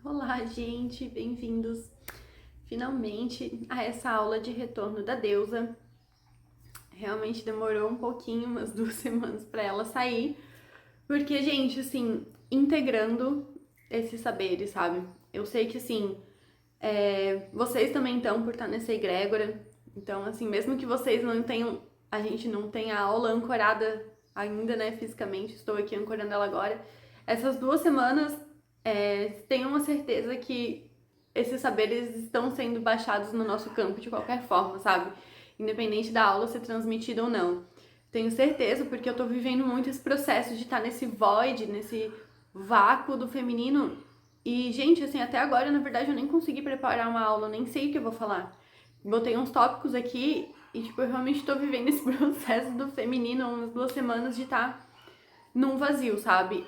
Olá, gente, bem-vindos finalmente a essa aula de retorno da deusa. Realmente demorou um pouquinho, umas 2 semanas para ela sair, porque, gente, assim, integrando esses saberes, sabe? Eu sei que, assim, vocês também estão por estar nessa egrégora, então, assim, mesmo que vocês não tenham, a gente não tenha a aula ancorada ainda, né, fisicamente, estou aqui ancorando ela agora, essas 2 semanas, tenham a certeza que esses saberes estão sendo baixados no nosso campo de qualquer forma, sabe? Independente da aula ser transmitida ou não. Tenho certeza, porque eu tô vivendo muito esse processo de estar nesse void, nesse vácuo do feminino. E, gente, assim, até agora, na verdade, eu nem consegui preparar uma aula, eu nem sei o que eu vou falar. Botei uns tópicos aqui e, tipo, eu realmente tô vivendo esse processo do feminino, umas 2 semanas de estar num vazio, sabe?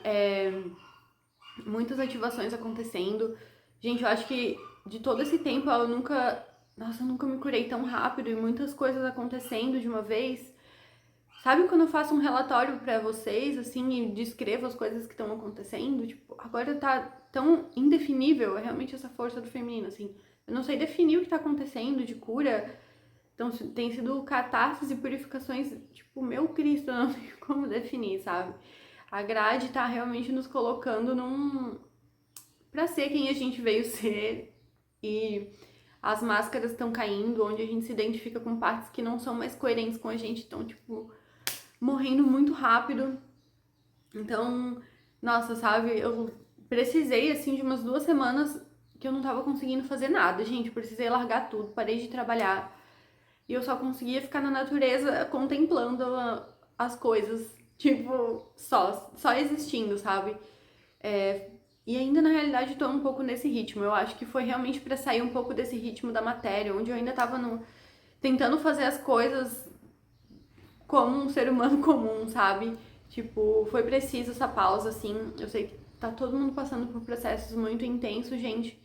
Muitas ativações acontecendo. Gente, eu acho que de todo esse tempo eu nunca. Nossa, eu nunca me curei tão rápido e muitas coisas acontecendo de uma vez. Sabe quando eu faço um relatório pra vocês, assim, e descrevo as coisas que estão acontecendo? Tipo, agora tá tão indefinível, é realmente essa força do feminino, assim. Eu não sei definir o que tá acontecendo de cura. Então, tem sido catarses e purificações, tipo, meu Cristo, eu não sei como definir, sabe? A grade tá realmente nos colocando pra ser quem a gente veio ser e as máscaras estão caindo, onde a gente se identifica com partes que não são mais coerentes com a gente, estão, tipo, morrendo muito rápido. Então, nossa, sabe, eu precisei, assim, de umas 2 semanas que eu não tava conseguindo fazer nada, gente, eu precisei largar tudo, parei de trabalhar e eu só conseguia ficar na natureza contemplando as coisas, tipo, só existindo, sabe? E ainda na realidade tô um pouco nesse ritmo. Eu acho que foi realmente pra sair um pouco desse ritmo da matéria, onde eu ainda tava tentando fazer as coisas como um ser humano comum, sabe? Tipo, foi preciso essa pausa, assim. Eu sei que tá todo mundo passando por processos muito intensos, gente.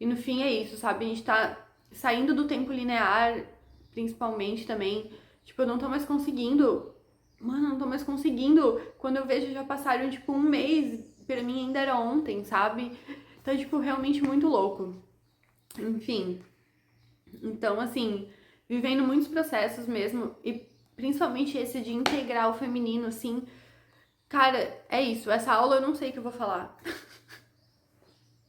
E no fim é isso, sabe? A gente tá saindo do tempo linear, principalmente também. Tipo, eu não tô mais conseguindo. Mano, eu não tô mais conseguindo. Quando eu vejo, já passaram, tipo, um mês. Pra mim ainda era ontem, sabe? Então, tipo, realmente muito louco. Enfim. Então, assim, vivendo muitos processos mesmo. E principalmente esse de integrar o feminino, assim. Cara, é isso. Essa aula eu não sei o que eu vou falar.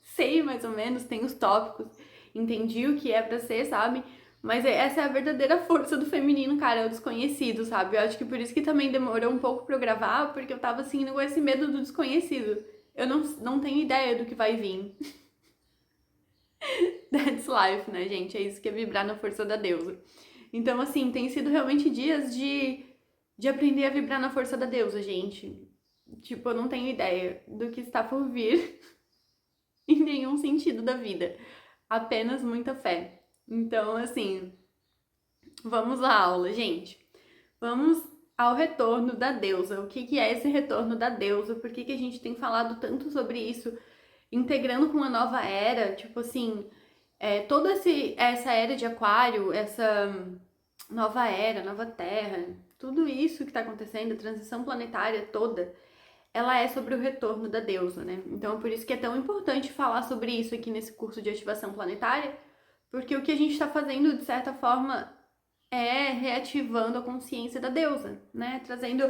Sei mais ou menos, tem os tópicos, entendi o que é pra ser, sabe? Mas essa é a verdadeira força do feminino, cara, é o desconhecido, sabe? Eu acho que por isso que também demorou um pouco pra eu gravar, porque eu tava assim, com esse medo do desconhecido. Eu não tenho ideia do que vai vir. That's life, né, gente? É isso que é vibrar na força da deusa. Então, assim, tem sido realmente dias de aprender a vibrar na força da deusa, gente. Tipo, eu não tenho ideia do que está por vir em nenhum sentido da vida. Apenas muita fé. Então, assim, vamos à aula, gente. Vamos ao retorno da deusa. O que é esse retorno da deusa? Por que a gente tem falado tanto sobre isso? Integrando com uma nova era, tipo assim, toda essa era de aquário, essa nova era, nova terra, tudo isso que tá acontecendo, a transição planetária toda, ela é sobre o retorno da deusa, né? Então, por isso que é tão importante falar sobre isso aqui nesse curso de ativação planetária, porque o que a gente está fazendo, de certa forma, é reativando a consciência da deusa, né? Trazendo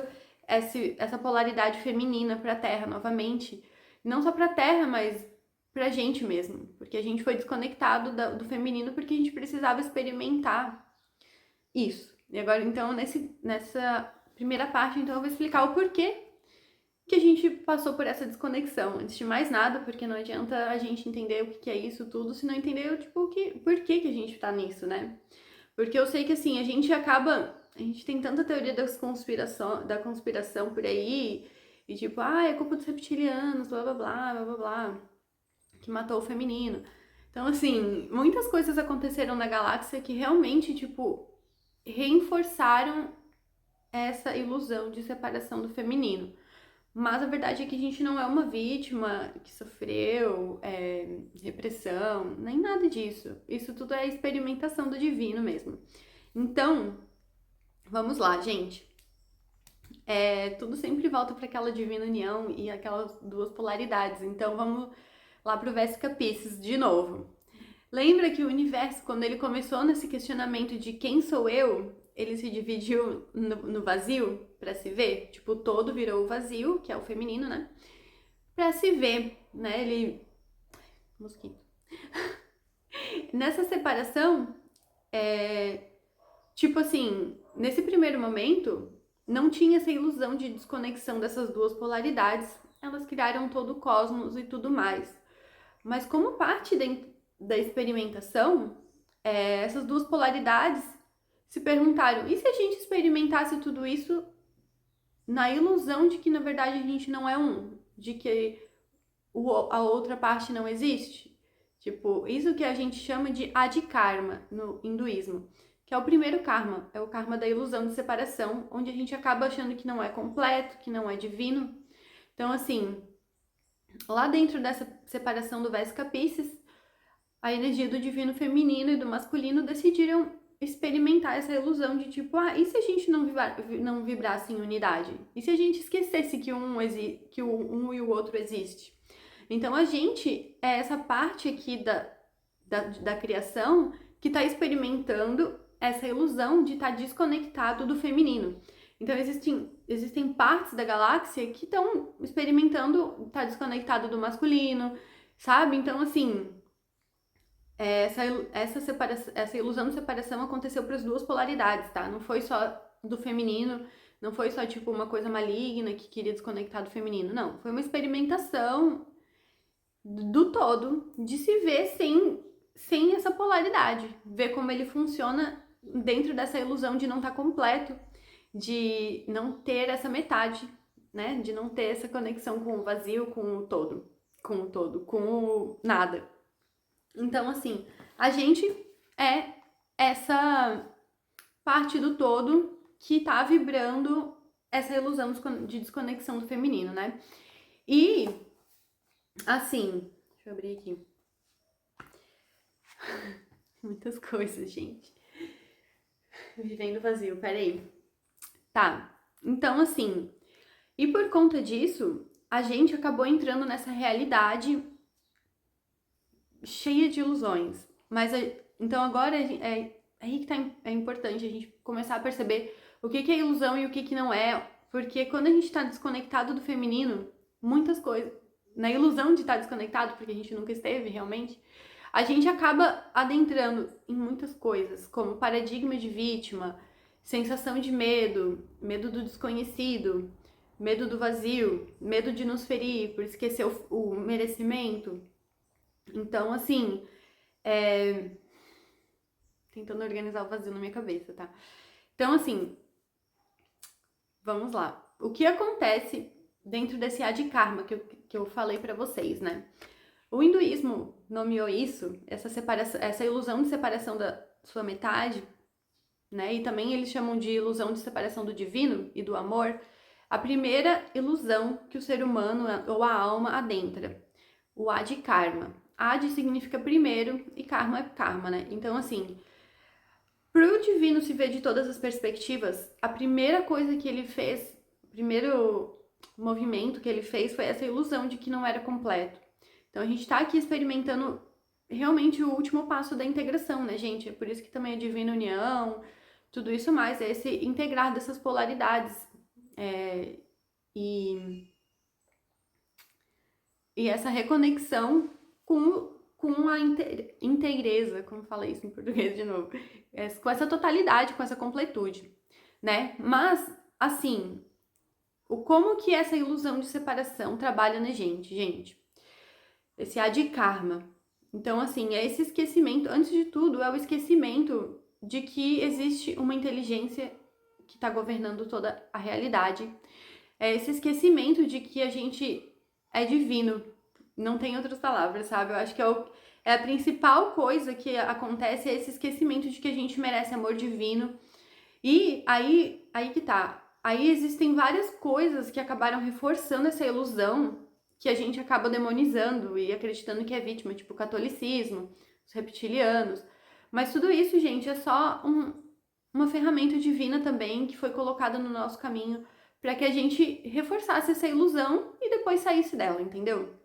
essa polaridade feminina para a Terra novamente. Não só para a Terra, mas para a gente mesmo. Porque a gente foi desconectado do feminino porque a gente precisava experimentar isso. E agora, então, nessa primeira parte, então, eu vou explicar o porquê que a gente passou por essa desconexão. Antes de mais nada, porque não adianta a gente entender o que é isso tudo se não entender, tipo, por que a gente tá nisso, né? Porque eu sei que, assim, a gente acaba... A gente tem tanta teoria da conspiração por aí, e tipo, é culpa dos reptilianos, blá, blá, blá, blá, blá, blá, que matou o feminino. Então, assim, muitas coisas aconteceram na galáxia que realmente, tipo, reforçaram essa ilusão de separação do feminino. Mas a verdade é que a gente não é uma vítima que sofreu repressão, nem nada disso. Isso tudo é experimentação do divino mesmo. Então, vamos lá, gente. Tudo sempre volta para aquela divina união e aquelas duas polaridades. Então, lá pro Vesica Piscis de novo. Lembra que o universo, quando ele começou nesse questionamento de quem sou eu, ele se dividiu no vazio para se ver? Tipo, o todo virou o vazio, que é o feminino, né? Pra se ver, né? Ele... Mosquito. Nessa separação, tipo assim, nesse primeiro momento, não tinha essa ilusão de desconexão dessas duas polaridades. Elas criaram todo o cosmos e tudo mais. Mas como parte da experimentação, essas duas polaridades se perguntaram, e se a gente experimentasse tudo isso na ilusão de que, na verdade, a gente não é um? De que a outra parte não existe? Tipo, isso que a gente chama de adikarma no hinduísmo, que é o primeiro karma, é o karma da ilusão de separação, onde a gente acaba achando que não é completo, que não é divino. Então, assim, lá dentro dessa separação do Vesica Piscis, a energia do divino feminino e do masculino decidiram experimentar essa ilusão de tipo, e se a gente não vibrasse em unidade? E se a gente esquecesse que que o um e o outro existe? Então a gente é essa parte aqui da criação que está experimentando essa ilusão de estar desconectado do feminino. Então existem partes da galáxia que estão experimentando estar desconectado do masculino, sabe? Então, assim, essa ilusão de separação aconteceu para as duas polaridades, tá? Não foi só do feminino, não foi só tipo uma coisa maligna que queria desconectar do feminino, não. Foi uma experimentação do todo de se ver sem essa polaridade, ver como ele funciona dentro dessa ilusão de não estar completo, de não ter essa metade, né? De não ter essa conexão com o vazio, com o todo, com o nada. Então, assim, a gente é essa parte do todo que tá vibrando essa ilusão de desconexão do feminino, né? E, assim, deixa eu abrir aqui. Muitas coisas, gente. Vivendo vazio, peraí. Tá, então, assim, e por conta disso, a gente acabou entrando nessa realidade cheia de ilusões. Mas então agora aí que é importante a gente começar a perceber o que é ilusão e o que não é. Porque quando a gente está desconectado do feminino, muitas coisas, na ilusão de estar desconectado, porque a gente nunca esteve realmente, a gente acaba adentrando em muitas coisas, como paradigma de vítima, sensação de medo, medo do desconhecido, medo do vazio, medo de nos ferir por esquecer o merecimento. Então, assim, tentando organizar o vazio na minha cabeça, tá? Então, assim, vamos lá. O que acontece dentro desse adikarma que eu falei pra vocês, né? O hinduísmo nomeou isso, essa ilusão de separação da sua metade, né? E também eles chamam de ilusão de separação do divino e do amor, a primeira ilusão que o ser humano ou a alma adentra, o adikarma. Adi significa primeiro e karma é karma, né? Então, assim, pro divino se ver de todas as perspectivas, a primeira coisa que ele fez, o primeiro movimento que ele fez foi essa ilusão de que não era completo. Então, a gente tá aqui experimentando realmente o último passo da integração, né, gente? É por isso que também é divina união, tudo isso mais, é esse integrar dessas polaridades. E essa reconexão com a inteireza, como falei isso em português de novo, com essa totalidade, com essa completude, né? Mas, assim, como que essa ilusão de separação trabalha na gente? Esse adikarma. Então, assim, é esse esquecimento, antes de tudo, é o esquecimento de que existe uma inteligência que está governando toda a realidade. É esse esquecimento de que a gente é divino. Não tem outras palavras, sabe? Eu acho que é a principal coisa que acontece, é esse esquecimento de que a gente merece amor divino. E aí que tá. Aí existem várias coisas que acabaram reforçando essa ilusão que a gente acaba demonizando e acreditando que é vítima, tipo o catolicismo, os reptilianos. Mas tudo isso, gente, é só uma ferramenta divina também que foi colocada no nosso caminho para que a gente reforçasse essa ilusão e depois saísse dela, entendeu?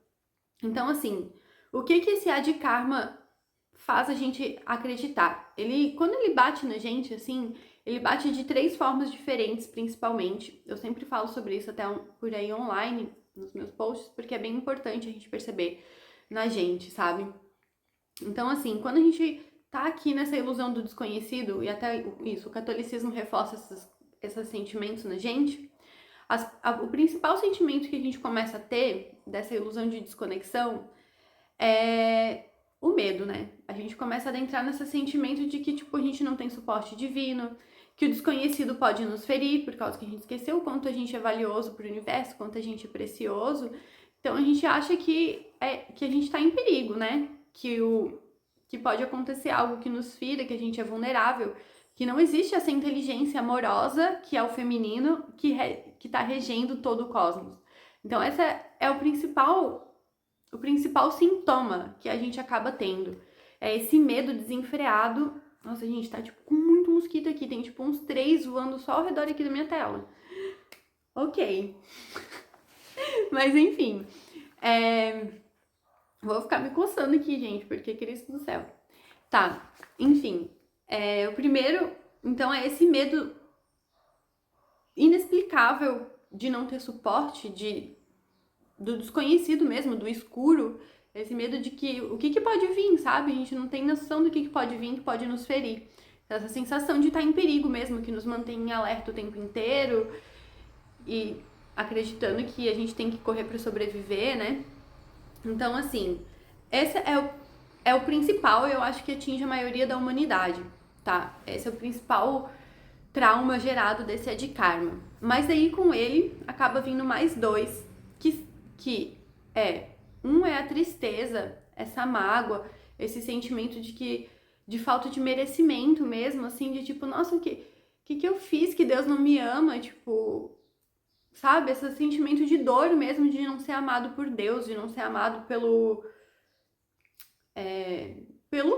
Então, assim, O que que esse Adi Karma faz a gente acreditar? Quando ele bate na gente, assim, ele bate de 3 formas diferentes, principalmente. Eu sempre falo sobre isso até por aí online, nos meus posts, porque é bem importante a gente perceber na gente, sabe? Então, assim, quando a gente tá aqui nessa ilusão do desconhecido, e até isso, o catolicismo reforça esses sentimentos na gente, o principal sentimento que a gente começa a ter dessa ilusão de desconexão é o medo, né? A gente começa a adentrar nesse sentimento de que, tipo, a gente não tem suporte divino, que o desconhecido pode nos ferir, por causa que a gente esqueceu o quanto a gente é valioso pro universo, quanto a gente é precioso. Então a gente acha que a gente tá em perigo, né? Que pode acontecer algo que nos fira, que a gente é vulnerável, que não existe essa inteligência amorosa, que é o feminino, que tá regendo todo o cosmos. Então essa é o principal sintoma que a gente acaba tendo. É esse medo desenfreado. Nossa, gente, tá tipo com muito mosquito aqui. Tem tipo uns 3 voando só ao redor aqui da minha tela. Ok. Mas enfim. Vou ficar me coçando aqui, gente, porque Cristo do céu. Tá, enfim. O primeiro, então, é esse medo inexplicável de não ter suporte, do desconhecido mesmo, do escuro, esse medo de que o que pode vir, sabe? A gente não tem noção do que pode vir, que pode nos ferir. Essa sensação de estar em perigo mesmo, que nos mantém em alerta o tempo inteiro e acreditando que a gente tem que correr para sobreviver, né? Então, assim, esse é o principal, eu acho que atinge a maioria da humanidade, tá? Esse é o principal trauma gerado desse Adi Karma. Mas aí com ele acaba vindo mais 2, que um é a tristeza, essa mágoa, esse sentimento de falta de merecimento mesmo, assim, de tipo, nossa, o que eu fiz que Deus não me ama, tipo, sabe? Esse sentimento de dor mesmo, de não ser amado por Deus, de não ser amado pelo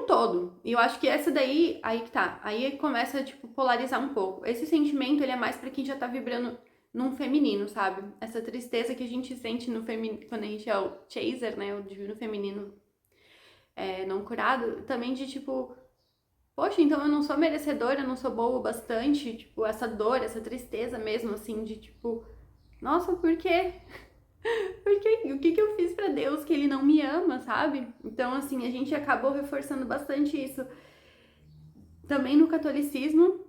todo. E eu acho que essa daí, aí que tá, aí começa a, tipo, polarizar um pouco. Esse sentimento, ele é mais pra quem já tá vibrando num feminino, sabe? Essa tristeza que a gente sente no feminino, quando a gente é o chaser, né, o divino feminino não curado, também de, tipo, poxa, então eu não sou merecedora, eu não sou boa o bastante, tipo, essa dor, essa tristeza mesmo, assim, de, tipo, nossa, por quê? O que eu fiz pra Deus que ele não me ama, sabe? Então, assim, a gente acabou reforçando bastante isso também no catolicismo,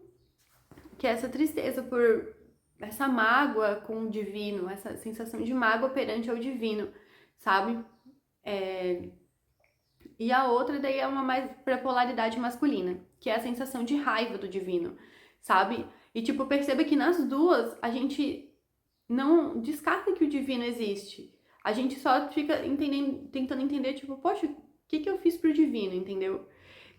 que é essa tristeza por essa mágoa com o divino, essa sensação de mágoa perante ao divino, sabe? E a outra daí é uma mais pra polaridade masculina, que é a sensação de raiva do divino, sabe? E tipo, perceba que nas duas a gente não descarta que o divino existe. A gente só fica tentando entender, tipo, poxa, o que eu fiz pro divino, entendeu?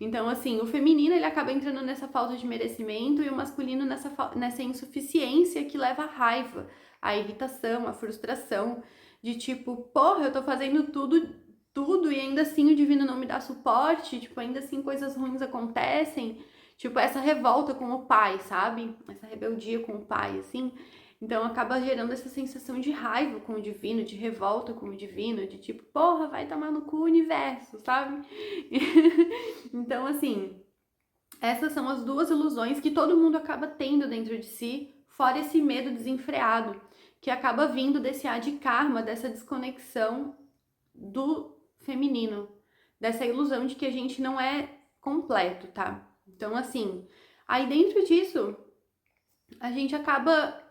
Então, assim, o feminino ele acaba entrando nessa falta de merecimento e o masculino nessa insuficiência que leva à raiva, à irritação, à frustração, de tipo, porra, eu tô fazendo tudo e ainda assim o divino não me dá suporte, tipo, ainda assim coisas ruins acontecem, tipo, essa revolta com o pai, sabe? Essa rebeldia com o pai, assim. Então acaba gerando essa sensação de raiva com o divino, de revolta com o divino, de tipo, porra, vai tomar no cu o universo, sabe? Então, assim, essas são as duas ilusões que todo mundo acaba tendo dentro de si, fora esse medo desenfreado, que acaba vindo desse Adi Karma, dessa desconexão do feminino, dessa ilusão de que a gente não é completo, tá? Então, assim, aí dentro disso, a gente acaba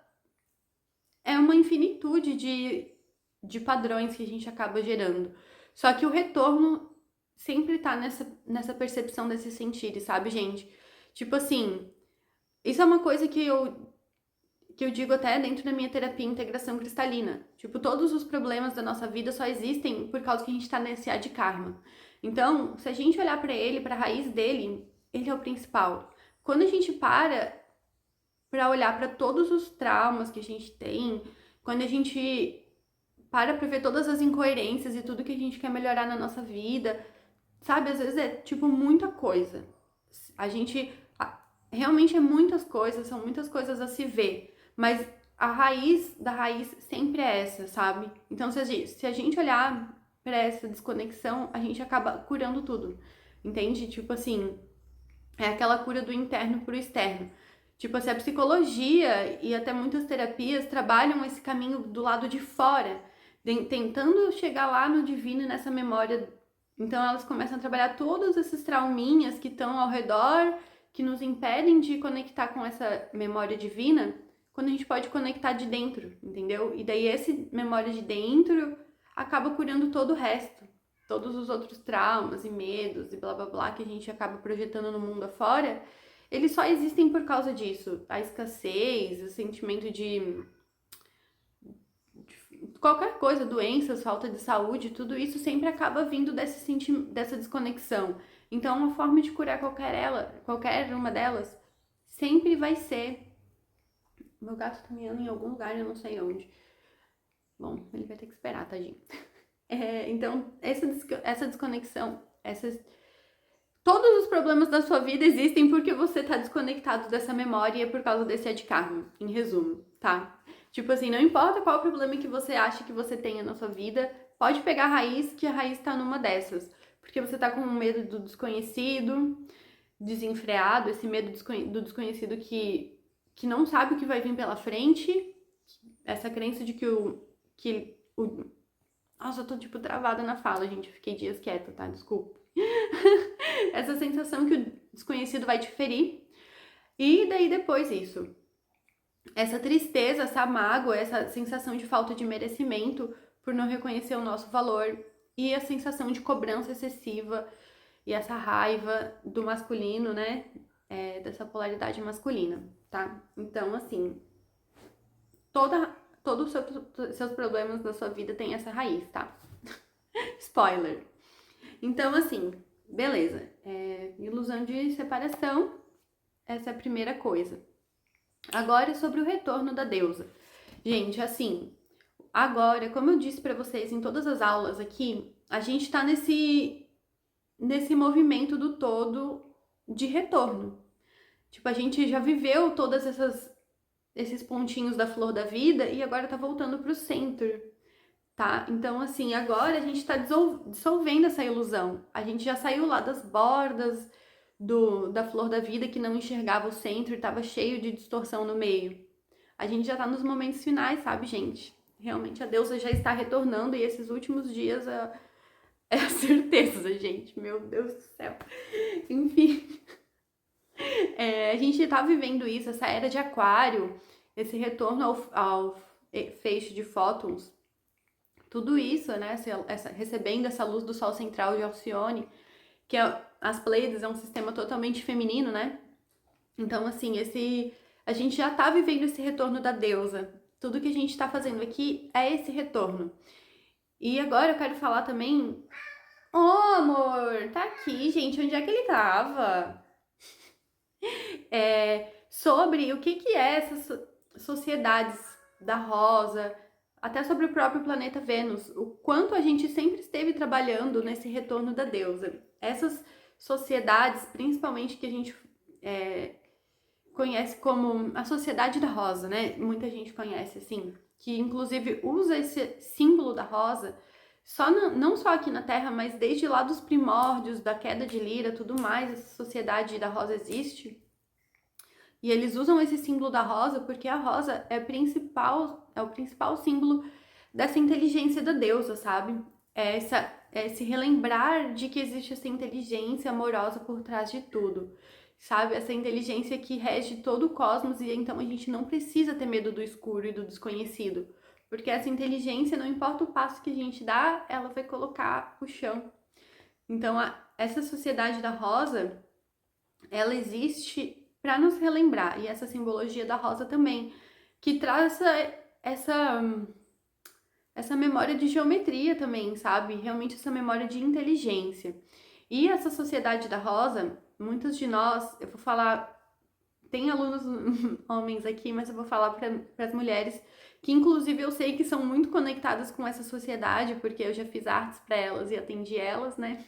uma infinitude de padrões que a gente acaba gerando. Só que o retorno sempre tá nessa percepção desse sentir, sabe, gente? Tipo assim, isso é uma coisa que eu digo até dentro da minha terapia integração cristalina. Tipo, todos os problemas da nossa vida só existem por causa que a gente tá nesse Adi Karma. Então, se a gente olhar pra ele, pra raiz dele, ele é o principal. Quando a gente para olhar para todos os traumas que a gente tem, quando a gente para ver todas as incoerências e tudo que a gente quer melhorar na nossa vida, sabe? Às vezes é tipo muita coisa. A gente realmente é muitas coisas, são muitas coisas a se ver, mas a raiz da raiz sempre é essa, sabe? Então se a gente olhar pra essa desconexão, a gente acaba curando tudo, entende? Tipo assim, é aquela cura do interno pro externo. Tipo assim, a psicologia e até muitas terapias trabalham esse caminho do lado de fora, tentando chegar lá no divino e nessa memória. Então elas começam a trabalhar todos esses trauminhas que estão ao redor, que nos impedem de conectar com essa memória divina, quando a gente pode conectar de dentro, entendeu? E daí esse memória de dentro acaba curando todo o resto. Todos os outros traumas e medos e blá blá blá que a gente acaba projetando no mundo afora, eles só existem por causa disso. A escassez, o sentimento de qualquer coisa, doenças, falta de saúde, tudo isso sempre acaba vindo dessa desconexão. Então, uma forma de curar qualquer uma delas, sempre vai ser. Meu gato tá miando em algum lugar, eu não sei onde. Bom, ele vai ter que esperar, tadinho. Então, essa desconexão, todos os problemas da sua vida existem porque você tá desconectado dessa memória e é por causa desse adkarma, em resumo, tá? Tipo assim, não importa qual problema que você acha que você tenha na sua vida, pode pegar a raiz, que a raiz tá numa dessas. Porque você tá com medo do desconhecido, desenfreado, esse medo do desconhecido que não sabe o que vai vir pela frente, essa crença de Nossa, eu tô tipo travada na fala, gente, eu fiquei dias quieta, tá? Desculpa. Essa sensação que o desconhecido vai te ferir. E daí depois isso. Essa tristeza, essa mágoa, essa sensação de falta de merecimento por não reconhecer o nosso valor. E a sensação de cobrança excessiva e essa raiva do masculino, né? Dessa polaridade masculina, tá? Então, assim, todos os seus problemas da sua vida têm essa raiz, tá? Spoiler. Então, assim, beleza. Ilusão de separação, essa é a primeira coisa. Agora, sobre o retorno da deusa. Gente, assim, agora, como eu disse pra vocês em todas as aulas aqui, a gente tá nesse movimento do todo de retorno. Tipo, a gente já viveu todas esses pontinhos da flor da vida e agora tá voltando pro centro, tá? Então, assim, agora a gente tá dissolvendo essa ilusão. A gente já saiu lá das bordas da flor da vida que não enxergava o centro e tava cheio de distorção no meio. A gente já tá nos momentos finais, sabe, gente? Realmente a deusa já está retornando e esses últimos dias é a certeza, gente. Meu Deus do céu. Enfim. A gente tá vivendo isso, essa era de aquário, esse retorno ao feixe de fótons. Tudo isso, né? Recebendo essa luz do Sol central de Alcione, que as Pleiades é um sistema totalmente feminino, né? Então, assim, a gente já tá vivendo esse retorno da deusa. Tudo que a gente tá fazendo aqui é esse retorno. E agora eu quero falar também. Oh, amor, tá aqui, gente. Onde é que ele tava? Sobre o que é essas sociedades da Rosa, até sobre o próprio planeta Vênus, o quanto a gente sempre esteve trabalhando nesse retorno da deusa. Essas sociedades, principalmente que a gente conhece como a Sociedade da Rosa, né? Muita gente conhece assim, que inclusive usa esse símbolo da rosa não só aqui na Terra, mas desde lá dos primórdios, da queda de Lira, tudo mais, essa Sociedade da Rosa existe. E eles usam esse símbolo da rosa porque a rosa é o principal símbolo dessa inteligência da deusa, sabe? É se relembrar de que existe essa inteligência amorosa por trás de tudo, sabe? Essa inteligência que rege todo o cosmos e então a gente não precisa ter medo do escuro e do desconhecido, porque essa inteligência, não importa o passo que a gente dá, ela vai colocar o chão. Então, essa sociedade da rosa, ela existe para nos relembrar, e essa simbologia da rosa também, que traz essa memória de geometria também, sabe? Realmente essa memória de inteligência. E essa sociedade da rosa, muitos de nós, eu vou falar, tem alunos homens aqui, mas eu vou falar para as mulheres, que inclusive eu sei que são muito conectadas com essa sociedade, porque eu já fiz artes para elas e atendi elas, né?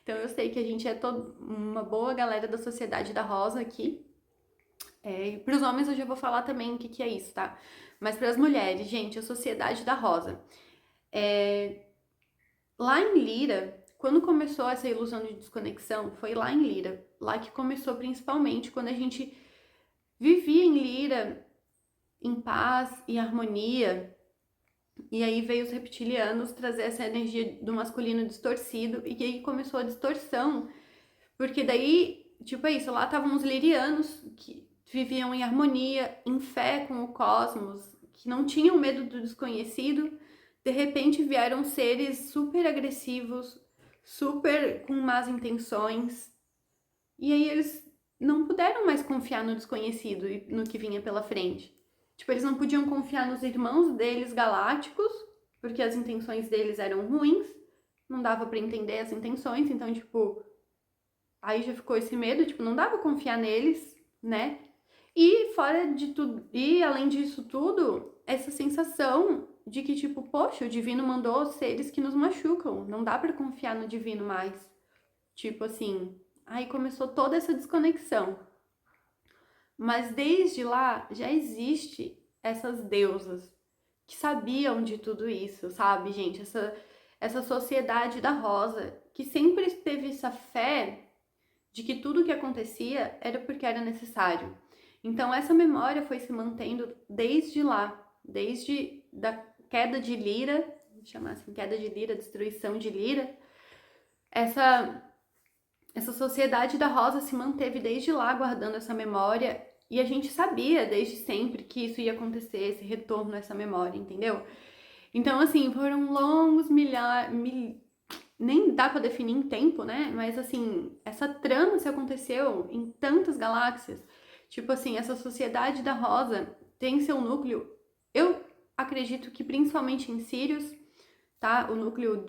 Então eu sei que a gente é uma boa galera da Sociedade da Rosa aqui. E para os homens eu já vou falar também o que é isso, tá? Mas para as mulheres, gente, a Sociedade da Rosa. lá em Lira, quando começou essa ilusão de desconexão, foi lá em Lira. Lá que começou principalmente quando a gente vivia em Lira, em paz e harmonia. E aí veio os reptilianos trazer essa energia do masculino distorcido. E aí começou a distorção. Porque daí, tipo, é isso, lá estavam os lirianos que viviam em harmonia, em fé com o cosmos, que não tinham medo do desconhecido. De repente vieram seres super agressivos, super com más intenções. E aí eles não puderam mais confiar no desconhecido e no que vinha pela frente. Tipo, eles não podiam confiar nos irmãos deles galácticos, porque as intenções deles eram ruins. Não dava para entender as intenções, então, tipo, aí já ficou esse medo, tipo, não dava pra confiar neles, né? E fora de tudo, e além disso tudo, essa sensação de que, tipo, poxa, o divino mandou seres que nos machucam, não dá pra confiar no divino mais. Tipo assim, aí começou toda essa desconexão. Mas desde lá já existe essas deusas que sabiam de tudo isso, sabe, gente? Essa sociedade da rosa que sempre teve essa fé de que tudo o que acontecia era porque era necessário. Então essa memória foi se mantendo desde lá, desde da queda de Lira, vou chamar assim, queda de Lira, destruição de Lira. Essa sociedade da rosa se manteve desde lá guardando essa memória e a gente sabia desde sempre que isso ia acontecer, esse retorno a essa memória, entendeu? Então assim, foram longos nem dá pra definir em tempo, né? Mas assim, essa trama se aconteceu em tantas galáxias. Tipo assim, essa sociedade da Rosa tem seu núcleo, eu acredito que principalmente em Sirius, tá? O núcleo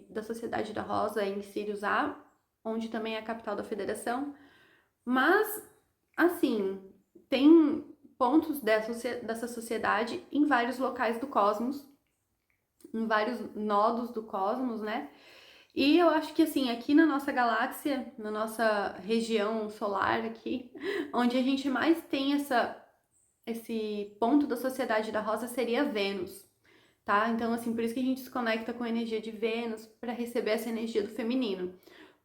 da sociedade da Rosa é em Sirius A, onde também é a capital da Federação. Mas, assim, tem pontos dessa sociedade em vários locais do cosmos, em vários nodos do cosmos, né? E eu acho que assim, aqui na nossa galáxia, na nossa região solar aqui, onde a gente mais tem esse ponto da sociedade da rosa seria Vênus, tá? Então assim, por isso que a gente se conecta com a energia de Vênus para receber essa energia do feminino.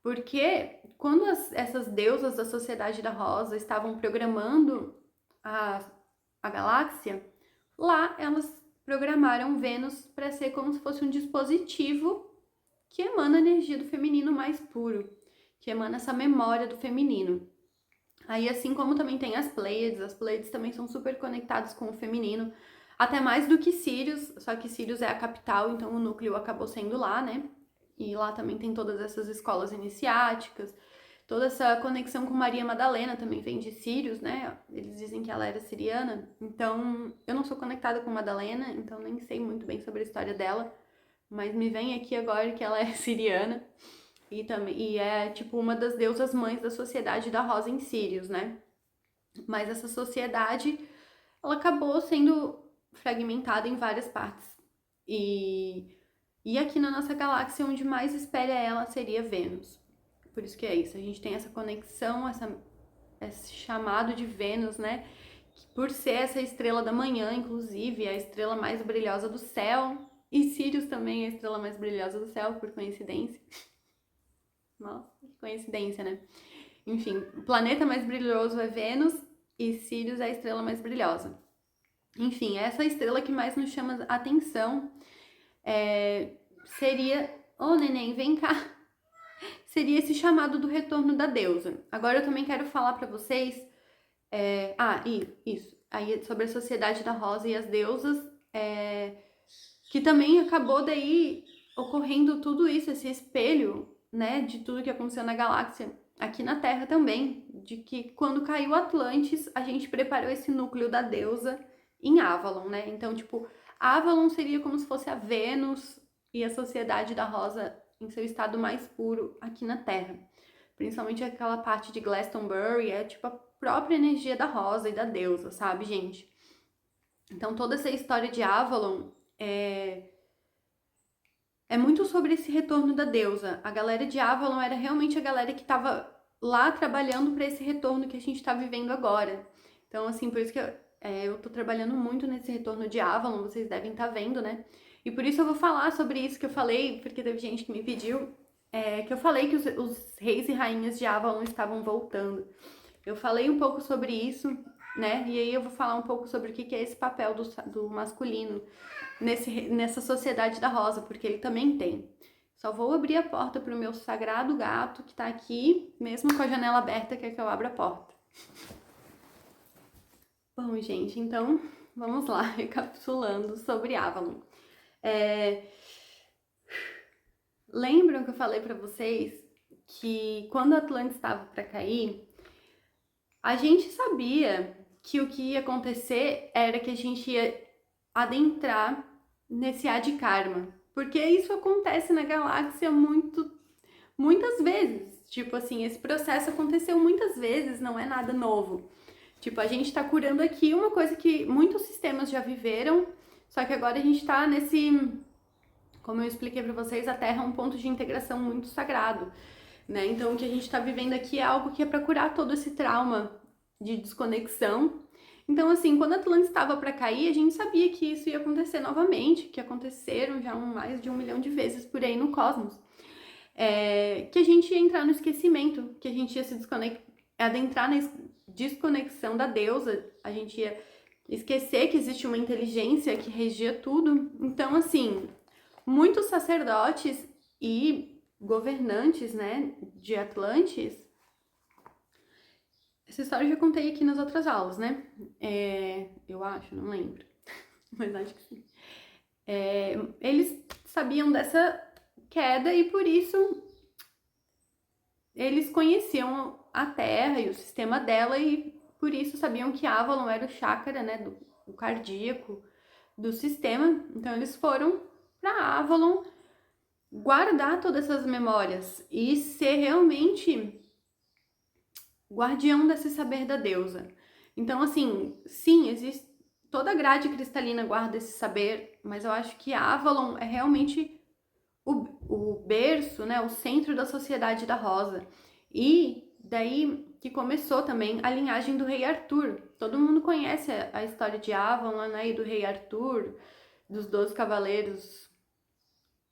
Porque quando essas deusas da sociedade da rosa estavam programando a galáxia, lá elas programaram Vênus para ser como se fosse um dispositivo que emana a energia do feminino mais puro, que emana essa memória do feminino. Aí, assim como também tem as Pleiades também são super conectadas com o feminino, até mais do que Sirius, só que Sirius é a capital, então o núcleo acabou sendo lá, né? E lá também tem todas essas escolas iniciáticas, toda essa conexão com Maria Madalena também vem de Sirius, né? Eles dizem que ela era siriana, então eu não sou conectada com Madalena, então nem sei muito bem sobre a história dela, mas me vem aqui agora que ela é siriana e é tipo uma das deusas mães da sociedade da Rosa em Sírios, né? Mas essa sociedade ela acabou sendo fragmentada em várias partes. E aqui na nossa galáxia, onde mais espera ela seria Vênus. Por isso que é isso, a gente tem essa conexão, esse chamado de Vênus, né? Por ser essa estrela da manhã, inclusive, a estrela mais brilhosa do céu. E Sirius também é a estrela mais brilhosa do céu, por coincidência. Nossa, que coincidência, né? Enfim, o planeta mais brilhoso é Vênus e Sirius é a estrela mais brilhosa. Enfim, essa estrela que mais nos chama a atenção seria... Ô, neném, vem cá! Seria esse chamado do retorno da deusa. Agora eu também quero falar pra vocês... isso. Aí, sobre a sociedade da Rosa e as deusas... que também acabou daí ocorrendo tudo isso, esse espelho, né, de tudo que aconteceu na galáxia, aqui na Terra também, de que quando caiu Atlantis, a gente preparou esse núcleo da deusa em Avalon, né? Então, tipo, Avalon seria como se fosse a Vênus e a sociedade da Rosa em seu estado mais puro aqui na Terra. Principalmente aquela parte de Glastonbury, é tipo a própria energia da Rosa e da deusa, sabe, gente? Então, toda essa história de Avalon é muito sobre esse retorno da deusa. A galera de Avalon era realmente a galera que estava lá trabalhando para esse retorno que a gente está vivendo agora. Então, assim, por isso que eu tô trabalhando muito nesse retorno de Avalon, vocês devem estar vendo, né? E por isso eu vou falar sobre isso que eu falei, porque teve gente que me pediu, que eu falei que os reis e rainhas de Avalon estavam voltando. Eu falei um pouco sobre isso, né? E aí eu vou falar um pouco sobre o que é esse papel do masculino nessa sociedade da rosa, porque ele também tem. Só vou abrir a porta pro meu sagrado gato que tá aqui, mesmo com a janela aberta, quer que eu abra a porta. Bom, gente, então vamos lá, recapitulando sobre Avalon. Lembram que eu falei pra vocês que quando Atlantis estava para cair, a gente sabia que o que ia acontecer era que a gente ia adentrar nesse Adi Karma, porque isso acontece na galáxia muitas vezes. Tipo assim, esse processo aconteceu muitas vezes, não é nada novo. Tipo, a gente tá curando aqui uma coisa que muitos sistemas já viveram, só que agora a gente tá como eu expliquei para vocês, a Terra é um ponto de integração muito sagrado, né? Então, o que a gente tá vivendo aqui é algo que é para curar todo esse trauma de desconexão. Então, assim, quando a Atlantis estava para cair, a gente sabia que isso ia acontecer novamente, que aconteceram já mais de 1 milhão de vezes por aí no cosmos. Que a gente ia entrar no esquecimento, que a gente ia se adentrar na desconexão da deusa, a gente ia esquecer que existe uma inteligência que regia tudo. Então, assim, muitos sacerdotes e governantes, né, de Atlantis. Essa história eu já contei aqui nas outras aulas, né? Eu acho, não lembro. Mas acho que sim. Eles sabiam dessa queda e por isso eles conheciam a Terra e o sistema dela e por isso sabiam que Avalon era o chakra, né, do cardíaco do sistema. Então eles foram para Avalon guardar todas essas memórias e ser realmente guardião desse saber da deusa. Então, assim, sim, existe toda a grade cristalina guarda esse saber, mas eu acho que Avalon é realmente o berço, né, o centro da sociedade da rosa. E daí que começou também a linhagem do rei Arthur. Todo mundo conhece a história de Avalon, né, e do rei Arthur, dos 12 cavaleiros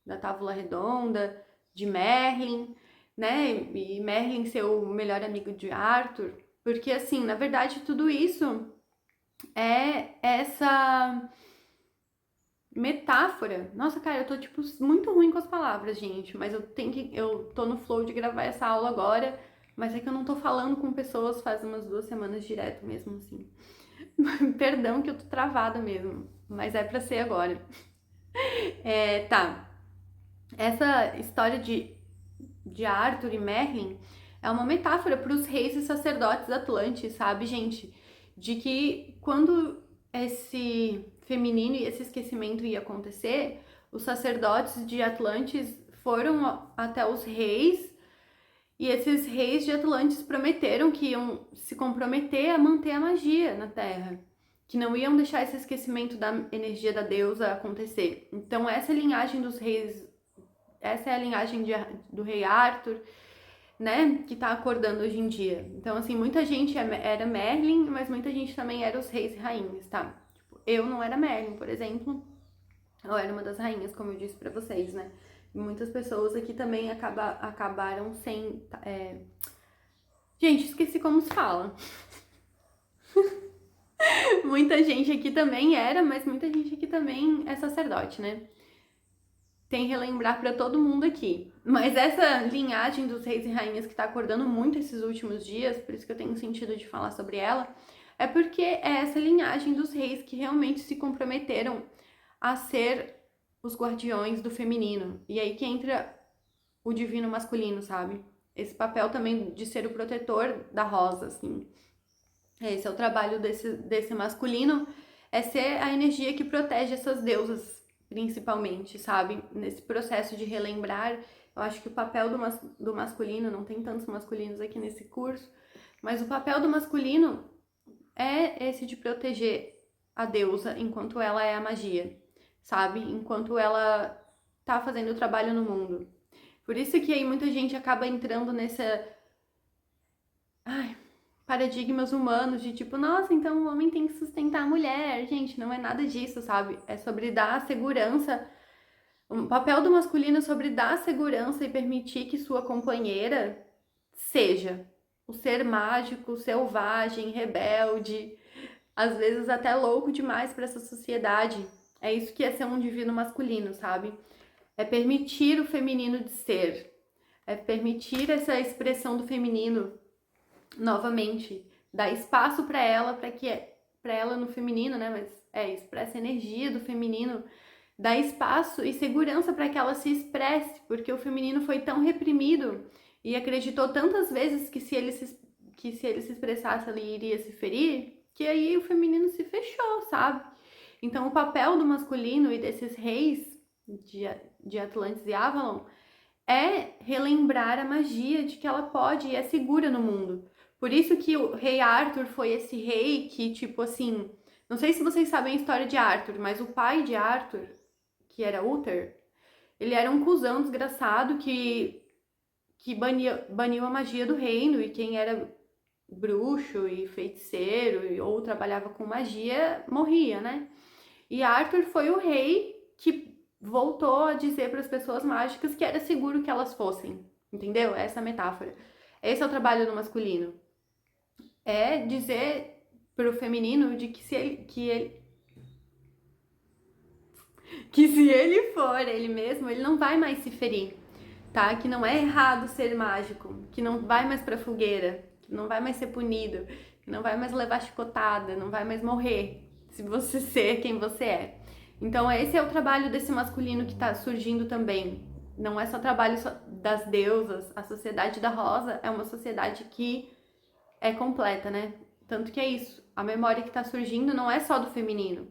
da Távola Redonda, de Merlin, né? E Merlin ser o melhor amigo de Arthur. Porque, assim, na verdade, tudo isso é essa metáfora. Nossa, cara, eu tô, tipo, muito ruim com as palavras, gente. Mas eu tô no flow de gravar essa aula agora. Mas é que eu não tô falando com pessoas faz umas 2 semanas direto mesmo, assim. Perdão que eu tô travada mesmo. Mas é pra ser agora. Tá. Essa história de Arthur e Merlin é uma metáfora para os reis e sacerdotes atlantes, sabe, gente? De que quando esse feminino e esse esquecimento ia acontecer, os sacerdotes de Atlantis foram até os reis e esses reis de Atlantis prometeram que iam se comprometer a manter a magia na Terra, que não iam deixar esse esquecimento da energia da deusa acontecer. Então essa linhagem dos reis, essa é a linhagem do rei Arthur, né, que tá acordando hoje em dia. Então, assim, muita gente era Merlin, mas muita gente também era os reis e rainhas, tá? Tipo, eu não era Merlin, por exemplo, eu era uma das rainhas, como eu disse pra vocês, né? E muitas pessoas aqui também acabaram sem... Gente, esqueci como se fala. Muita gente aqui também era, mas muita gente aqui também é sacerdote, né? Tem relembrar para todo mundo aqui. Mas essa linhagem dos reis e rainhas que tá acordando muito esses últimos dias, por isso que eu tenho sentido de falar sobre ela, é porque é essa linhagem dos reis que realmente se comprometeram a ser os guardiões do feminino. E aí que entra o divino masculino, sabe? Esse papel também de ser o protetor da rosa, assim. Esse é o trabalho desse masculino, é ser a energia que protege essas deusas, principalmente, sabe? Nesse processo de relembrar, eu acho que o papel do masculino, não tem tantos masculinos aqui nesse curso, mas o papel do masculino é esse de proteger a deusa enquanto ela é a magia, sabe? Enquanto ela tá fazendo o trabalho no mundo. Por isso que aí muita gente acaba entrando nessa... paradigmas humanos de tipo, nossa, então o homem tem que sustentar a mulher. Gente, não é nada disso, sabe? É sobre dar segurança O papel do masculino sobre dar segurança e permitir que sua companheira seja o ser mágico, selvagem, rebelde, às vezes até louco demais para essa sociedade. É isso que é ser um divino masculino, sabe? É permitir o feminino de ser. É permitir essa expressão do feminino novamente, dar espaço para ela, para ela no feminino, né? Mas é isso, para essa energia do feminino, dar espaço e segurança para que ela se expresse, porque o feminino foi tão reprimido e acreditou tantas vezes que se ele se expressasse ele iria se ferir, que aí o feminino se fechou, sabe? Então o papel do masculino e desses reis de Atlantis e Avalon é relembrar a magia de que ela pode e é segura no mundo. Por isso que o rei Arthur foi esse rei que, tipo assim, não sei se vocês sabem a história de Arthur, mas o pai de Arthur, que era Uther, ele era um cuzão desgraçado que baniu a magia do reino, e quem era bruxo e feiticeiro ou trabalhava com magia morria, né? E Arthur foi o rei que voltou a dizer para as pessoas mágicas que era seguro que elas fossem, entendeu? Essa é a metáfora. Esse é o trabalho do masculino. É dizer pro feminino de que se ele for ele mesmo, ele não vai mais se ferir, tá? Que não é errado ser mágico, que não vai mais pra fogueira, que não vai mais ser punido, que não vai mais levar chicotada, não vai mais morrer se você ser quem você é. Então esse é o trabalho desse masculino que tá surgindo também. Não é só trabalho das deusas, a sociedade da rosa é uma sociedade que é completa, né? Tanto que é isso, a memória que tá surgindo não é só do feminino.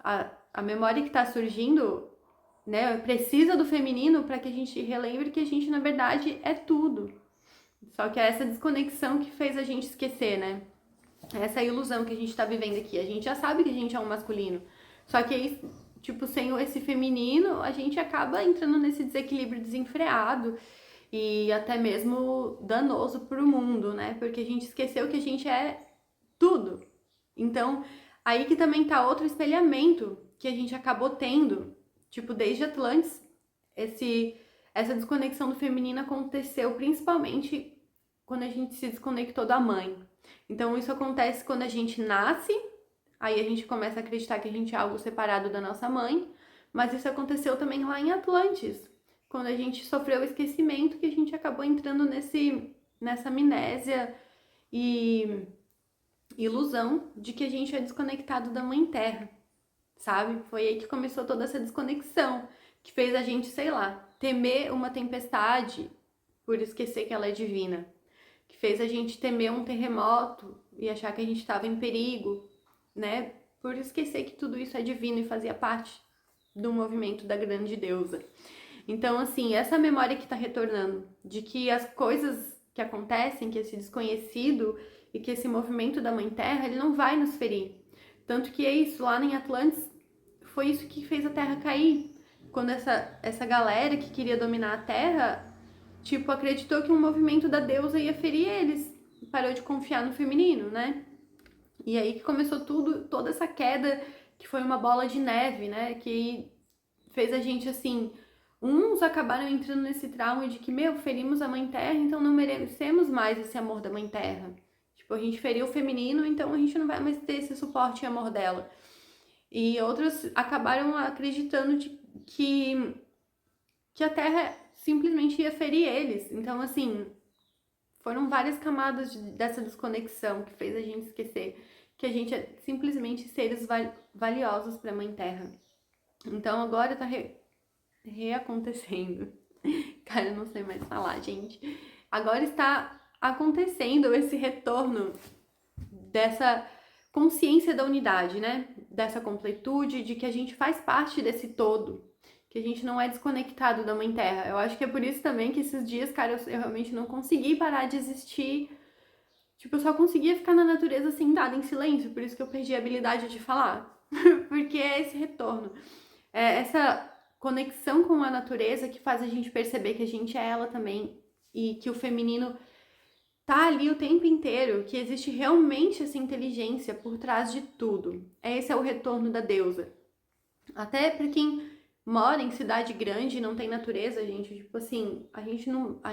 A memória que tá surgindo, né, precisa do feminino para que a gente relembre que a gente, na verdade, é tudo. Só que é essa desconexão que fez a gente esquecer, né? Essa ilusão que a gente tá vivendo aqui. A gente já sabe que a gente é um masculino. Só que aí, tipo, sem esse feminino, a gente acaba entrando nesse desequilíbrio desenfreado e até mesmo danoso pro mundo, né? Porque a gente esqueceu que a gente é tudo. Então, aí que também tá outro espelhamento que a gente acabou tendo, tipo, desde Atlantis, essa desconexão do feminino aconteceu principalmente quando a gente se desconectou da mãe. Então, isso acontece quando a gente nasce, aí a gente começa a acreditar que a gente é algo separado da nossa mãe, mas isso aconteceu também lá em Atlantis, quando a gente sofreu o esquecimento, que a gente acabou entrando nessa amnésia e ilusão de que a gente é desconectado da Mãe Terra, sabe? Foi aí que começou toda essa desconexão, que fez a gente, sei lá, temer uma tempestade por esquecer que ela é divina, que fez a gente temer um terremoto e achar que a gente estava em perigo, né? Por esquecer que tudo isso é divino e fazia parte do movimento da grande deusa. Então, assim, essa memória que está retornando, de que as coisas que acontecem, que esse desconhecido e que esse movimento da Mãe Terra, ele não vai nos ferir. Tanto que é isso, lá em Atlantis, foi isso que fez a Terra cair. Quando essa galera que queria dominar a Terra, tipo, acreditou que um movimento da deusa ia ferir eles. Parou de confiar no feminino, né? E aí que começou toda essa queda, que foi uma bola de neve, né? Que fez a gente, assim, uns acabaram entrando nesse trauma de que, meu, ferimos a Mãe Terra, então não merecemos mais esse amor da Mãe Terra. Tipo, a gente feriu o feminino, então a gente não vai mais ter esse suporte e amor dela. E outros acabaram acreditando que a Terra simplesmente ia ferir eles. Então, assim, foram várias camadas dessa desconexão que fez a gente esquecer que a gente é simplesmente seres valiosos para a Mãe Terra. Então agora tá reacontecendo. Cara, eu não sei mais falar, gente. Agora está acontecendo esse retorno dessa consciência da unidade, né? Dessa completude, de que a gente faz parte desse todo, que a gente não é desconectado da Mãe Terra. Eu acho que é por isso também que esses dias, cara, eu realmente não consegui parar de existir. Tipo, eu só conseguia ficar na natureza sentada em silêncio, por isso que eu perdi a habilidade de falar. Porque é esse retorno. É essa conexão com a natureza que faz a gente perceber que a gente é ela também e que o feminino tá ali o tempo inteiro, que existe realmente essa inteligência por trás de tudo. Esse é o retorno da deusa. Até para quem mora em cidade grande e não tem natureza, gente, tipo assim, a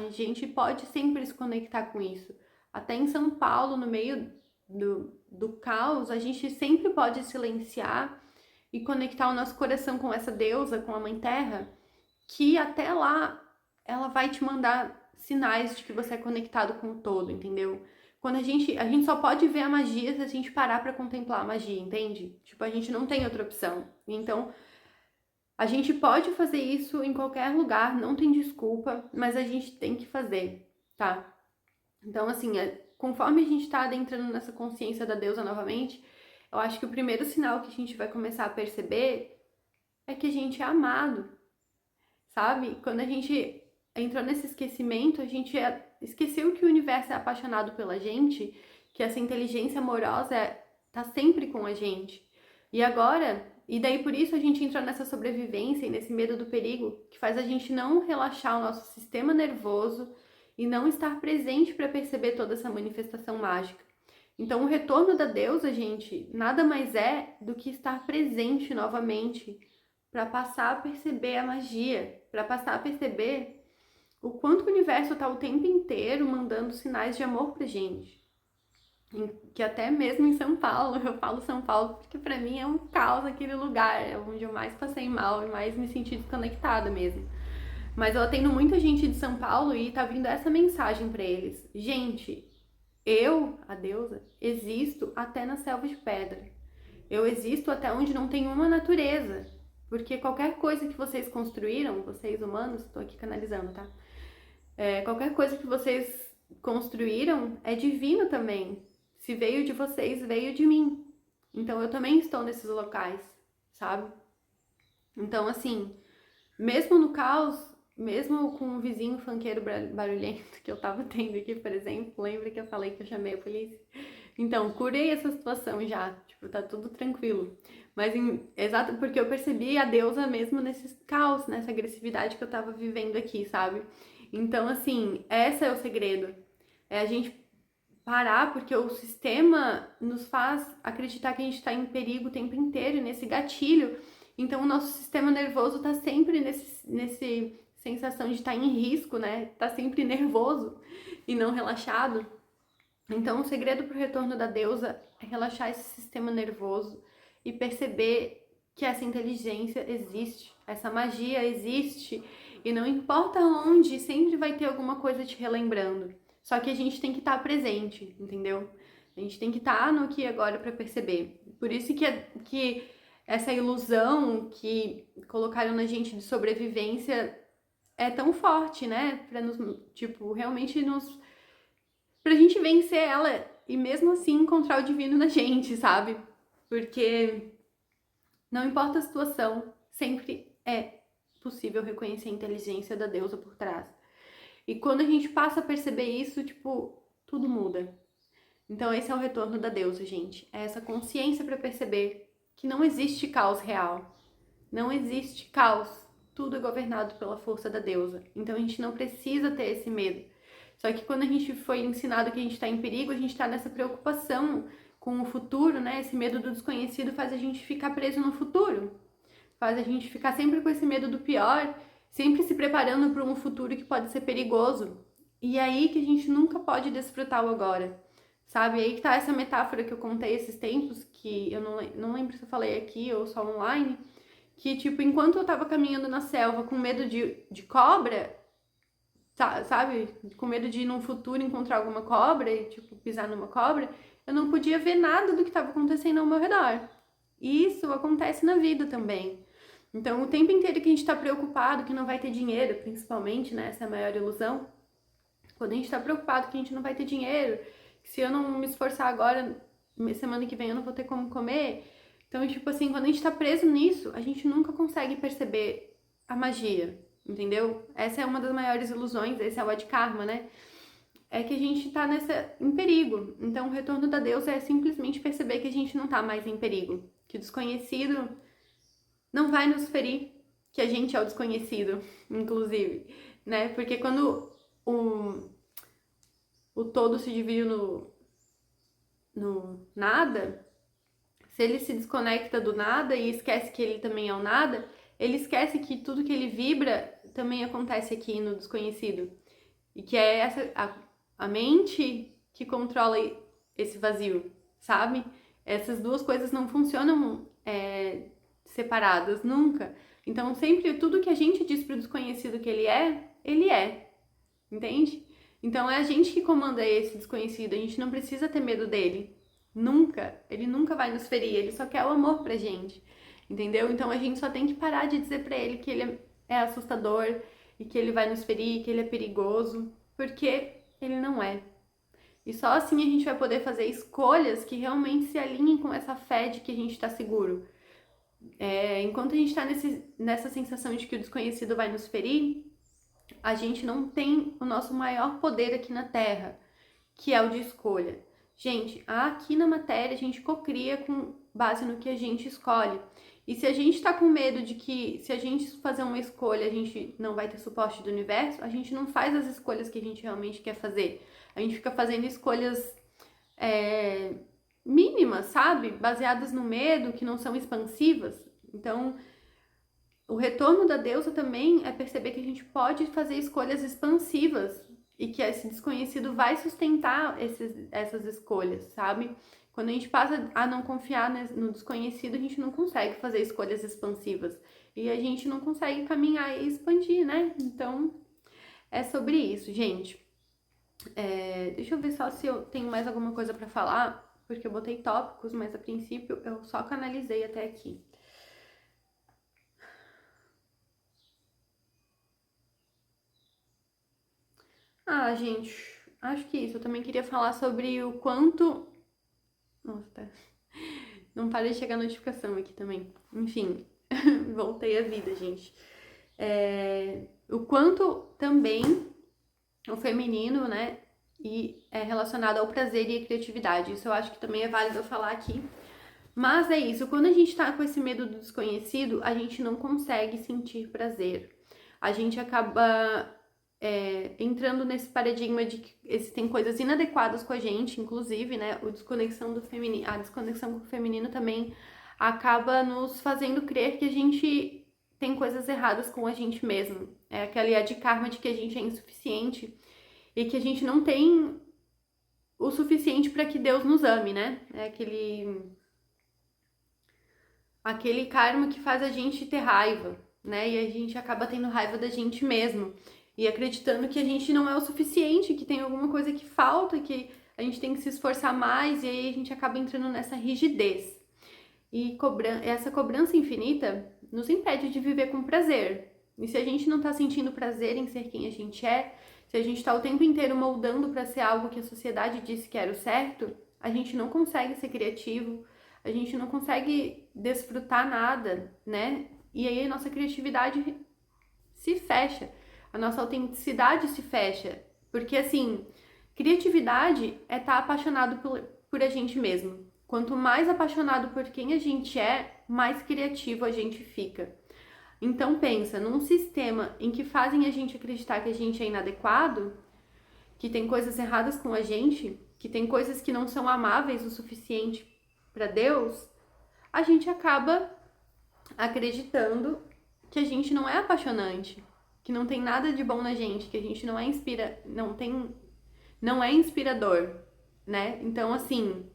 gente pode sempre se conectar com isso. Até em São Paulo, no meio do caos, a gente sempre pode silenciar e conectar o nosso coração com essa deusa, com a Mãe Terra, que até lá ela vai te mandar sinais de que você é conectado com o todo, entendeu? Quando a gente só pode ver a magia se a gente parar pra contemplar a magia, entende? Tipo, a gente não tem outra opção. Então, a gente pode fazer isso em qualquer lugar, não tem desculpa, mas a gente tem que fazer, tá? Então, assim, conforme a gente tá adentrando nessa consciência da deusa novamente, eu acho que o primeiro sinal que a gente vai começar a perceber é que a gente é amado, sabe? Quando a gente entrou nesse esquecimento, a gente esqueceu que o universo é apaixonado pela gente, que essa inteligência amorosa tá sempre com a gente. E agora, e daí por isso a gente entrou nessa sobrevivência e nesse medo do perigo, que faz a gente não relaxar o nosso sistema nervoso e não estar presente para perceber toda essa manifestação mágica. Então, o retorno da deusa, gente, nada mais é do que estar presente novamente para passar a perceber a magia, para passar a perceber o quanto o universo está o tempo inteiro mandando sinais de amor pra gente. Que até mesmo em São Paulo, eu falo São Paulo porque para mim é um caos aquele lugar, é onde eu mais passei mal e mais me senti desconectada mesmo. Mas eu atendo muita gente de São Paulo e tá vindo essa mensagem para eles. Gente, eu, a deusa, existo até na selva de pedra. Eu existo até onde não tem uma natureza. Porque qualquer coisa que vocês construíram, vocês humanos, tô aqui canalizando, tá? Qualquer coisa que vocês construíram é divino também. Se veio de vocês, veio de mim. Então eu também estou nesses locais, sabe? Então, assim, mesmo no caos, mesmo com o vizinho funkeiro barulhento que eu tava tendo aqui, por exemplo, lembra que eu falei que eu chamei a polícia? Então, curei essa situação já, tipo, tá tudo tranquilo. Mas exato porque eu percebi a deusa mesmo nesse caos, nessa agressividade que eu tava vivendo aqui, sabe? Então, assim, esse é o segredo. É a gente parar, porque o sistema nos faz acreditar que a gente tá em perigo o tempo inteiro, nesse gatilho. Então, o nosso sistema nervoso tá sempre nesse sensação de estar em risco, né? Tá sempre nervoso e não relaxado. Então, o segredo para o retorno da deusa é relaxar esse sistema nervoso e perceber que essa inteligência existe, essa magia existe e não importa onde, sempre vai ter alguma coisa te relembrando. Só que a gente tem que estar presente, entendeu? A gente tem que estar no aqui e agora para perceber. Por isso que essa ilusão que colocaram na gente de sobrevivência é tão forte, né? Para nos, tipo, realmente pra gente vencer ela e mesmo assim encontrar o divino na gente, sabe? Porque não importa a situação, sempre é possível reconhecer a inteligência da deusa por trás. E quando a gente passa a perceber isso, tipo, tudo muda. Então esse é o retorno da deusa, gente. É essa consciência para perceber que não existe caos real. Não existe caos. Tudo é governado pela força da deusa. Então a gente não precisa ter esse medo. Só que quando a gente foi ensinado que a gente está em perigo, a gente está nessa preocupação com o futuro, né? Esse medo do desconhecido faz a gente ficar preso no futuro. Faz a gente ficar sempre com esse medo do pior, sempre se preparando para um futuro que pode ser perigoso. E é aí que a gente nunca pode desfrutar o agora. Sabe? E aí que tá essa metáfora que eu contei esses tempos, que eu não lembro se eu falei aqui ou só online, que, tipo, enquanto eu tava caminhando na selva com medo de cobra, sabe? Com medo de num futuro encontrar alguma cobra e, tipo, pisar numa cobra, eu não podia ver nada do que estava acontecendo ao meu redor. E isso acontece na vida também. Então, o tempo inteiro que a gente tá preocupado que não vai ter dinheiro, principalmente, né? Essa é a maior ilusão. Quando a gente tá preocupado que a gente não vai ter dinheiro, que se eu não me esforçar agora, semana que vem eu não vou ter como comer. Então, tipo assim, quando a gente tá preso nisso, a gente nunca consegue perceber a magia, entendeu? Essa é uma das maiores ilusões, esse é o Adkarma, né? É que a gente tá em perigo. Então, o retorno da deusa é simplesmente perceber que a gente não tá mais em perigo. Que o desconhecido não vai nos ferir, que a gente é o desconhecido, inclusive, né? Porque quando o todo se divide no nada, se ele se desconecta do nada e esquece que ele também é o nada, ele esquece que tudo que ele vibra também acontece aqui no desconhecido. E que é a mente que controla esse vazio, sabe? Essas duas coisas não funcionam separadas, nunca. Então, sempre tudo que a gente diz pro desconhecido que ele é, entende? Então, é a gente que comanda esse desconhecido, a gente não precisa ter medo dele. Nunca. Ele nunca vai nos ferir, ele só quer o amor pra gente, entendeu? Então, a gente só tem que parar de dizer pra ele que ele é assustador e que ele vai nos ferir, que ele é perigoso, porque ele não é. E só assim a gente vai poder fazer escolhas que realmente se alinhem com essa fé de que a gente está seguro. Enquanto a gente está nessa sensação de que o desconhecido vai nos ferir, a gente não tem o nosso maior poder aqui na Terra, que é o de escolha. Gente, aqui na matéria a gente cocria com base no que a gente escolhe. E se a gente tá com medo de que se a gente fazer uma escolha a gente não vai ter suporte do universo, a gente não faz as escolhas que a gente realmente quer fazer. A gente fica fazendo escolhas mínimas, sabe? Baseadas no medo, que não são expansivas. Então, o retorno da deusa também é perceber que a gente pode fazer escolhas expansivas e que esse desconhecido vai sustentar essas escolhas, sabe? Quando a gente passa a não confiar no desconhecido, a gente não consegue fazer escolhas expansivas e a gente não consegue caminhar e expandir, né? Então, é sobre isso, gente. Deixa eu ver só se eu tenho mais alguma coisa pra falar, porque eu botei tópicos, mas a princípio eu só canalizei até aqui. Ah, gente, acho que isso. Eu também queria falar sobre o quanto... Nossa, tá. Não para de chegar notificação aqui também. Enfim, voltei à vida, gente. O quanto também o feminino, né, e é relacionado ao prazer e à criatividade. Isso eu acho que também é válido eu falar aqui. Mas é isso, quando a gente tá com esse medo do desconhecido, a gente não consegue sentir prazer. A gente acaba entrando nesse paradigma de que existem coisas inadequadas com a gente, inclusive, né, a desconexão com o feminino também acaba nos fazendo crer que a gente tem coisas erradas com a gente mesmo. É aquela ideia de karma de que a gente é insuficiente e que a gente não tem o suficiente para que Deus nos ame, né? É aquele karma que faz a gente ter raiva, né? E a gente acaba tendo raiva da gente mesmo. E acreditando que a gente não é o suficiente, que tem alguma coisa que falta, que a gente tem que se esforçar mais, e aí a gente acaba entrando nessa rigidez. E essa cobrança infinita nos impede de viver com prazer. E se a gente não tá sentindo prazer em ser quem a gente é, se a gente tá o tempo inteiro moldando para ser algo que a sociedade disse que era o certo, a gente não consegue ser criativo, a gente não consegue desfrutar nada, né? E aí a nossa criatividade se fecha. A nossa autenticidade se fecha. Porque, assim, criatividade é estar apaixonado por a gente mesmo. Quanto mais apaixonado por quem a gente é, mais criativo a gente fica. Então, pensa, num sistema em que fazem a gente acreditar que a gente é inadequado, que tem coisas erradas com a gente, que tem coisas que não são amáveis o suficiente para Deus, a gente acaba acreditando que a gente não é apaixonante, que não tem nada de bom na gente, que a gente não é inspirador, né? Então, assim,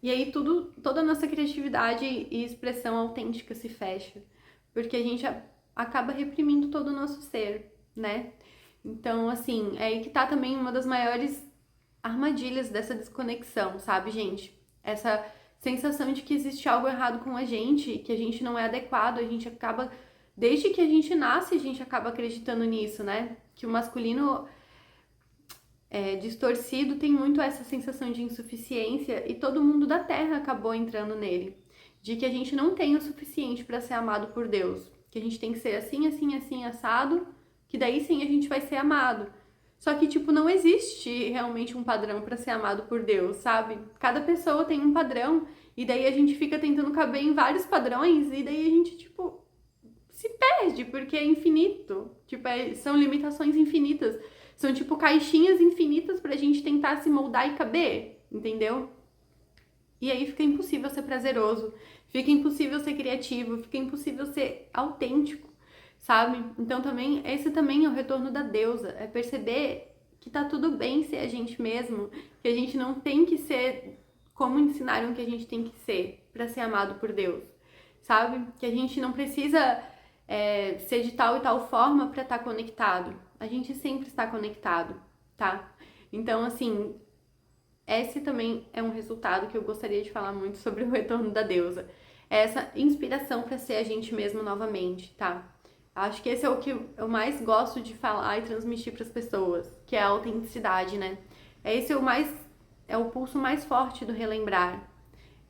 e aí toda a nossa criatividade e expressão autêntica se fecha, porque a gente acaba reprimindo todo o nosso ser, né? Então, assim, é aí que tá também uma das maiores armadilhas dessa desconexão, sabe, gente? Essa sensação de que existe algo errado com a gente, que a gente não é adequado, a gente acaba, desde que a gente nasce, a gente acaba acreditando nisso, né? Que o masculino distorcido tem muito essa sensação de insuficiência e todo mundo da Terra acabou entrando nele. De que a gente não tem o suficiente para ser amado por Deus. Que a gente tem que ser assim, assim, assim, assado, que daí sim a gente vai ser amado. Só que, tipo, não existe realmente um padrão para ser amado por Deus, sabe? Cada pessoa tem um padrão e daí a gente fica tentando caber em vários padrões e daí a gente, tipo, se perde porque é infinito. Tipo, são limitações infinitas. São, tipo, caixinhas infinitas pra gente tentar se moldar e caber, entendeu? E aí fica impossível ser prazeroso, fica impossível ser criativo, fica impossível ser autêntico, sabe? Então também, esse também é o retorno da deusa, é perceber que tá tudo bem ser a gente mesmo, que a gente não tem que ser como ensinaram que a gente tem que ser para ser amado por Deus, sabe? Que a gente não precisa ser de tal e tal forma para estar conectado. A gente sempre está conectado, tá? Então, assim, esse também é um resultado que eu gostaria de falar muito sobre o retorno da deusa. Essa inspiração para ser a gente mesmo novamente, tá? Acho que esse é o que eu mais gosto de falar e transmitir para as pessoas, que é a autenticidade, né? É o pulso mais forte do relembrar.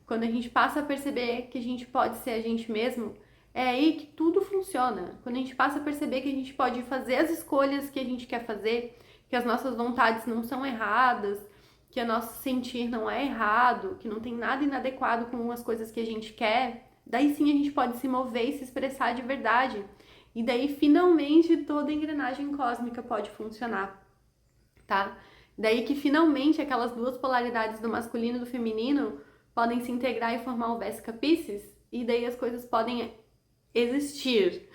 Quando a gente passa a perceber que a gente pode ser a gente mesmo, é aí que tudo funciona. Quando a gente passa a perceber que a gente pode fazer as escolhas que a gente quer fazer, que as nossas vontades não são erradas, que o nosso sentir não é errado, que não tem nada inadequado com as coisas que a gente quer, daí sim a gente pode se mover e se expressar de verdade. E daí finalmente toda a engrenagem cósmica pode funcionar, tá? Daí que finalmente aquelas duas polaridades do masculino e do feminino podem se integrar e formar o Vesica Piscis, e daí as coisas podem existir,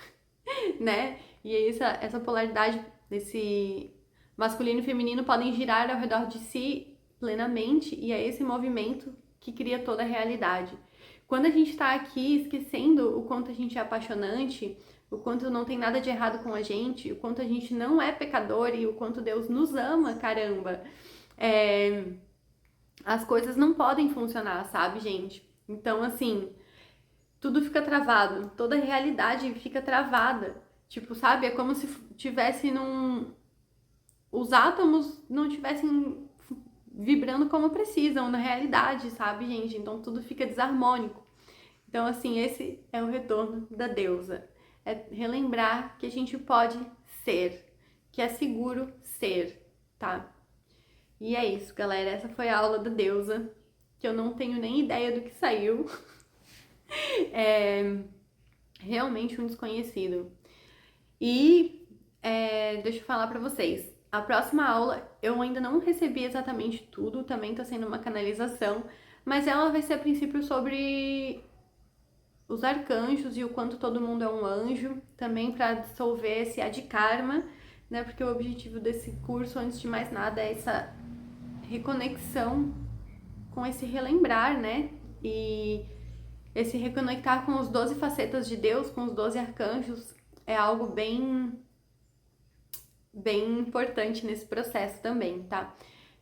né? E aí essa polaridade desse masculino e feminino podem girar ao redor de si plenamente, e é esse movimento que cria toda a realidade. Quando a gente está aqui esquecendo o quanto a gente é apaixonante, o quanto não tem nada de errado com a gente, o quanto a gente não é pecador e o quanto Deus nos ama, caramba, as coisas não podem funcionar, sabe, gente? Então, assim, tudo fica travado, toda a realidade fica travada. Tipo, sabe? É como se tivesse os átomos não tivessem vibrando como precisam na realidade, sabe, gente? Então tudo fica desarmônico. Então, assim, esse é o retorno da deusa. É relembrar que a gente pode ser, que é seguro ser, tá? E é isso, galera. Essa foi a aula da deusa, que eu não tenho nem ideia do que saiu. É realmente um desconhecido. E deixa eu falar pra vocês. A próxima aula eu ainda não recebi exatamente tudo, também tá sendo uma canalização, mas ela vai ser a princípio sobre os arcanjos e o quanto todo mundo é um anjo, também para dissolver esse adkarma, né? Porque o objetivo desse curso, antes de mais nada, é essa reconexão com esse relembrar, né? E esse reconectar com os 12 facetas de Deus, com os 12 arcanjos, é algo bem importante nesse processo também, tá?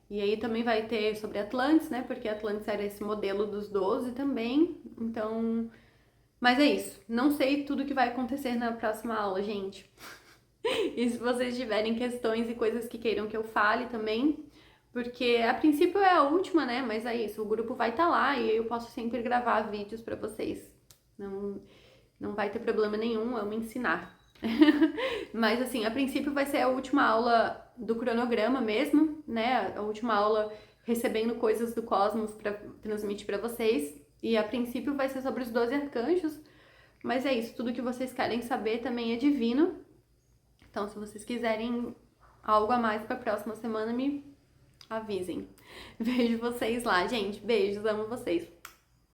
E aí também vai ter sobre Atlantis, né? Porque Atlantis era esse modelo dos 12 também. Então, mas é isso. Não sei tudo que vai acontecer na próxima aula, gente. E se vocês tiverem questões e coisas que queiram que eu fale também, porque a princípio é a última, né? Mas é isso, o grupo vai estar lá e eu posso sempre gravar vídeos pra vocês. Não vai ter problema nenhum eu me ensinar. Mas assim, a princípio vai ser a última aula do cronograma mesmo, né? A última aula recebendo coisas do cosmos para transmitir para vocês. E a princípio vai ser sobre os 12 arcanjos. Mas é isso, tudo que vocês querem saber também é divino. Então, se vocês quiserem algo a mais para a próxima semana, me avisem. Vejo vocês lá, gente. Beijos, amo vocês.